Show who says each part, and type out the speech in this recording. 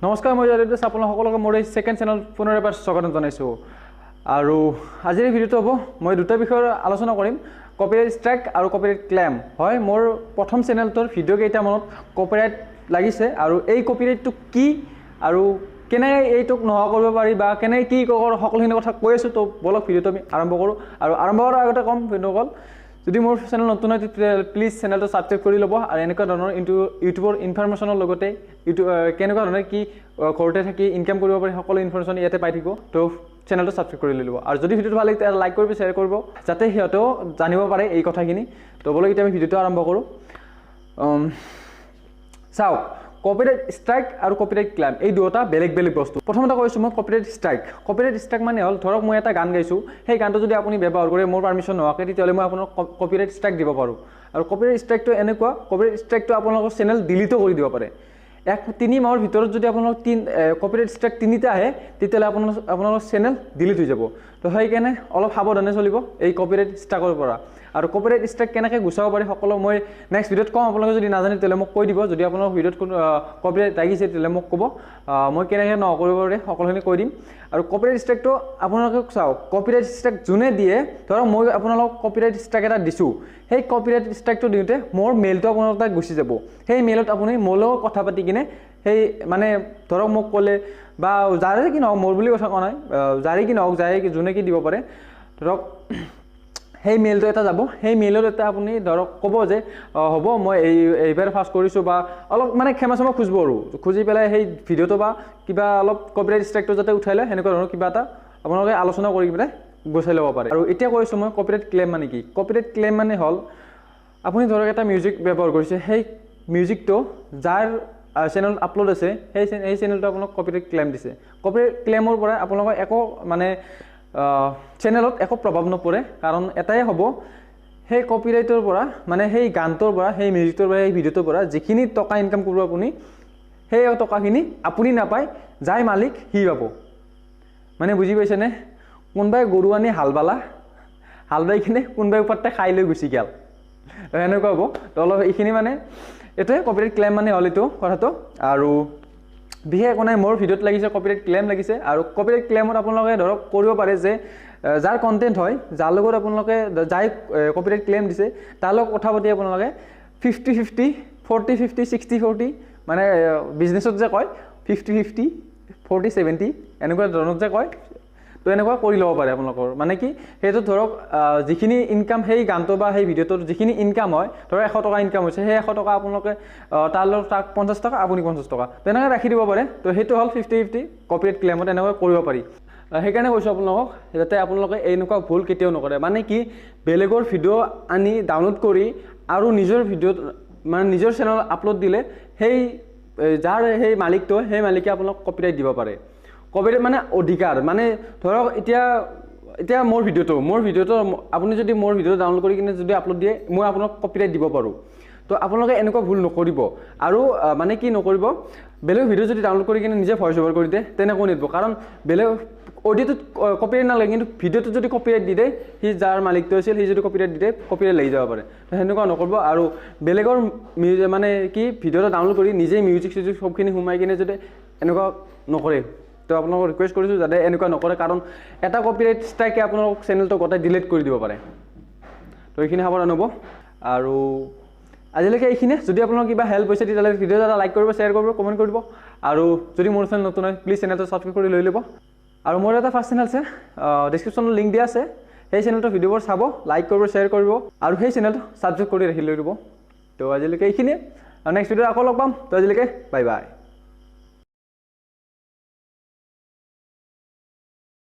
Speaker 1: নমস্কাৰ মই জয়দেৱ দাস আপোনালোক সকলোকে মোৰ এই সেকেন্ড চেনেল পুনৰ এবাৰ স্বাগতম জনাইছো আৰু আজিৰ ভিডিঅ'টো হ'ব মই দুটা বিষয়ৰ আলোচনা কৰিম কপিৰাইট ষ্ট্ৰাইক আৰু কপিৰাইট ক্লেম হয় মোৰ প্ৰথম চেনেলটোৰ ভিডিঅ' কেইটা মনত কপিৰাইট লাগিছে আৰু এই কপিৰাইটটো কি আৰু কেনে এইটোক নোহোৱা কৰিব পাৰি বা কেনে কি সকলোখিনি কথা কৈ আছো তো বলক ভিডিঅ'টো আমি আৰম্ভ কৰোঁ আৰু আৰম্ভ কৰাৰ আগতে কম ভিডিঅ'কল যদি মোৰ চেনেল নতুন হয় প্লিজ চেনেলটো সাবস্ক্ৰাইব কৰি ল'ব আৰু এনেকুৱা ধৰণৰ ইউটিউবৰ ইনফৰমেশ্যনৰ লগতে কেনেকুৱা ধৰণে কি ঘৰতে থাকি ইনকাম কৰিব পাৰি সকলো ইনফৰমেশ্যন ইয়াতে পাই থাকিব তো চেনেলটো সাবস্ক্ৰাইব কৰি ল'ব আৰু যদি ভিডিঅ'টো ভাল লাগে লাইক কৰিব শ্বেয়াৰ কৰিব যাতে সিহঁতেও জানিব পাৰে এই কথাখিনি তো বলক এতিয়া আমি ভিডিঅ'টো আৰম্ভ কৰোঁ চাওক কপিৰাইট ষ্ট্ৰাইক আৰু কপিৰাইট ক্লেম এই দুটা বেলেগ বেলেগ বস্তু প্ৰথমতে কৈছোঁ মই কপিৰাইট ষ্ট্ৰাইক মানে হ'ল ধৰক মই এটা গান গাইছোঁ সেই গানটো যদি আপুনি ব্যৱহাৰ কৰে মোৰ পাৰ্মিশ্যন নোহোৱাকৈ তেতিয়াহ'লে মই আপোনাক কপিৰাইট ষ্ট্ৰাইক দিব পাৰোঁ আৰু কপিৰাইট ষ্ট্ৰাইকটো এনেকুৱা কপিৰাইট ষ্ট্ৰাইকটো আপোনালোকৰ চেনেল ডিলিটো কৰি দিব পাৰে 1-3 মাহৰ ভিতৰত যদি আপোনালোক কপিৰাইট ষ্ট্ৰাইক 3টা আহে তেতিয়াহ'লে আপোনালোকৰ চেনেল ডিলিট হৈ যাব তো সেইকাৰণে অলপ সাৱধানে চলিব এই কপিৰাইট ষ্ট্ৰাইকৰ পৰা আৰু কপিৰাইট ষ্ট্ৰাইক কেনেকৈ গুচাব পাৰি সকলো মই নেক্সট ভিডিঅ'ত কম আপোনালোকে যদি নাজানে তেতিয়াহ'লে মোক কৈ দিব যদি আপোনালোকৰ ভিডিঅ'ত কোনো কপিৰাইট লাগিছে তেতিয়াহ'লে মোক ক'ব মই কেনেকৈ নকৰিব পাৰে সকলোখিনি কৈ দিম আৰু কপিৰাইট ষ্ট্ৰাইকটো আপোনালোকে চাওক কপিৰাইট ষ্ট্ৰাইক যোনে দিয়ে ধৰক মই আপোনালোকক কপিৰাইট ষ্ট্ৰাইক এটা দিছোঁ সেই কপিৰাইট ষ্ট্ৰাইকটো দিওঁতে মোৰ মেইলটো আপোনালোকৰ তাত গুচি যাব সেই মেইলত আপুনি মোৰ লগত কথা পাতি কিনে সেই মানে ধৰক মোক ক'লে বা যাৰে কি নহওক মোৰ বুলি কথা কোৱা নাই যাৰে কি নহওক যাৰে যোনে কি দিব পাৰে ধৰক সেই মেইলটো এটা যাব সেই মেইলত এটা আপুনি ধৰক ক'ব যে হ'ব মই এইবাৰ ফাৰ্ষ্ট কৰিছোঁ বা অলপ মানে ক্ষমা খুজিব আৰু খুজি পেলাই সেই ভিডিঅ'টো বা কিবা অলপ কপিৰাইট ষ্ট্ৰাইকটো যাতে উঠাই লয় সেনেকুৱা ধৰণৰ কিবা এটা আপোনালোকে আলোচনা কৰি পেলাই গুচাই ল'ব পাৰে আৰু এতিয়া কৈছোঁ মই কপিৰাইট ক্লেম মানে কি কপিৰাইট ক্লেম মানে হ'ল আপুনি ধৰক এটা মিউজিক ব্যৱহাৰ কৰিছে সেই মিউজিকটো যাৰ চেনেলত আপলোড আছে সেই চেনেলটো আপোনাক কপিৰাইট ক্লেম দিছে কপিৰাইট ক্লেমৰ পৰা আপোনালোকৰ একো মানে চেনেলত একো প্ৰভাৱ নপৰে কাৰণ এটাই হ'ব সেই কপিৰাইটৰ পৰা মানে সেই গানটোৰ পৰা সেই মিউজিকটোৰ পৰা সেই ভিডিঅ'টোৰ পৰা যিখিনি টকা ইনকাম কৰিব আপুনি সেই টকাখিনি আপুনি নাপায় যাই মালিক সি পাব মানে বুজি পাইছেনে কোনোবাই গৰু আনি হাল বাই কিনে কোনোবাই ওপৰতে খাই লৈ গুচি গ'ল এনেকুৱা হ'ব তো অলপ এইখিনি মানে এইটোৱে কপিৰাইট ক্লেম মানে হ'ল এইটো কথাটো আৰু বিশেষ একো নাই মোৰ ভিডিঅ'ত লাগিছে কপিৰাইট ক্লেম লাগিছে আৰু কপিৰাইট ক্লেমত আপোনালোকে ধৰক কৰিব পাৰে যে যাৰ কণ্টেণ্ট হয় যাৰ লগত আপোনালোকে যাই কপিৰাইট ক্লেম দিছে তাৰ লগত কথা পাতি আপোনালোকে 50-50 40-50 60-40 মানে বিজনেছত যে কয় 50-50 40-70 এনেকুৱা ধৰণত যে কয় তো এনেকুৱা কৰি ল'ব পাৰে আপোনালোকৰ মানে কি সেইটো ধৰক যিখিনি ইনকাম সেই গানটো বা সেই ভিডিঅ'টোৰ যিখিনি ইনকাম হয় ধৰক 100 টকা ইনকাম হৈছে সেই 100 টকা আপোনালোকে তাৰ লগত তাক 50 টকা আপুনি 50 টকা তেনেকৈ ৰাখি দিব পাৰে তো সেইটো হ'ল 50-50 কপিৰাইট ক্লেমত এনেকৈ কৰিব পাৰি সেইকাৰণে কৈছোঁ আপোনালোকক যাতে আপোনালোকে এনেকুৱা ভুল কেতিয়াও নকৰে মানে কি বেলেগৰ ভিডিঅ' আনি ডাউনলোড কৰি আৰু নিজৰ ভিডিঅ'ত মানে নিজৰ চেনেলত আপলোড দিলে সেই যাৰ সেই মালিকটো সেই মালিকে আপোনাক কপিৰাইট দিব পাৰে কপিৰাইট মানে অধিকাৰ মানে ধৰক এতিয়া মোৰ ভিডিঅ'টো আপুনি যদি মোৰ ভিডিঅ'টো ডাউনলোড কৰি কিনে যদি আপলোড দিয়ে মই আপোনাক কপিৰাইট দিব পাৰোঁ তো আপোনালোকে এনেকুৱা ভুল নকৰিব আৰু মানে কি নকৰিব বেলেগ ভিডিঅ' যদি ডাউনলোড কৰি কিনে নিজে ভইচ অভাৰ কৰি দিয়ে তেনেকৈ নিদিব কাৰণ বেলেগ অডিঅ'টোত কপিৰাইট নালাগে কিন্তু ভিডিঅ'টোত যদি কপিৰাইট দি দিয়ে সি যাৰ মালিকটো আছিল সি যদি কপিৰাইট দি দিয়ে কপিৰাইট লাগি যাব পাৰে সেনেকুৱা নকৰিব আৰু বেলেগৰ মানে কি ভিডিঅ'টো ডাউনলোড কৰি নিজে মিউজিক সবখিনি সোমাই কিনে যদি এনেকুৱা নকৰে তো আপোনালোকক ৰিকুৱেষ্ট কৰিছোঁ যাতে এনেকুৱা নকৰে কাৰণ এটা কপিৰাইট ষ্ট্ৰাইকে আপোনালোকক চেনেলটো গোটেই ডিলিট কৰি দিব পাৰে তো এইখিনি সাৱধান হ'ব আৰু আজিলৈকে এইখিনিয়ে যদি আপোনালোকৰ কিবা হেল্প হৈছে তেতিয়াহ'লে ভিডিঅ'টো এটা লাইক কৰিব শ্বেয়াৰ কৰিব কমেণ্ট কৰিব আৰু যদি মোৰ চেনেল নতুন হয় প্লিজ চেনেলটো ছাবস্ক্ৰাইব কৰি লৈ ল'ব আৰু মোৰ এটা ফাৰ্ষ্ট চেনেল আছে ডিছক্ৰিপশ্যনত লিংক দিয়া আছে সেই চেনেলটো ভিডিঅ'বোৰ চাব লাইক কৰিব শ্বেয়াৰ কৰিব আৰু সেই চেনেলটো ছাবস্ক্ৰাইব কৰি ৰাখি লৈ দিব তো আজিলৈকে এইখিনিয়ে আৰু নেক্সট ভিডিঅ'ত আকৌ লগ পাম তো আজিলৈকে বাই বাই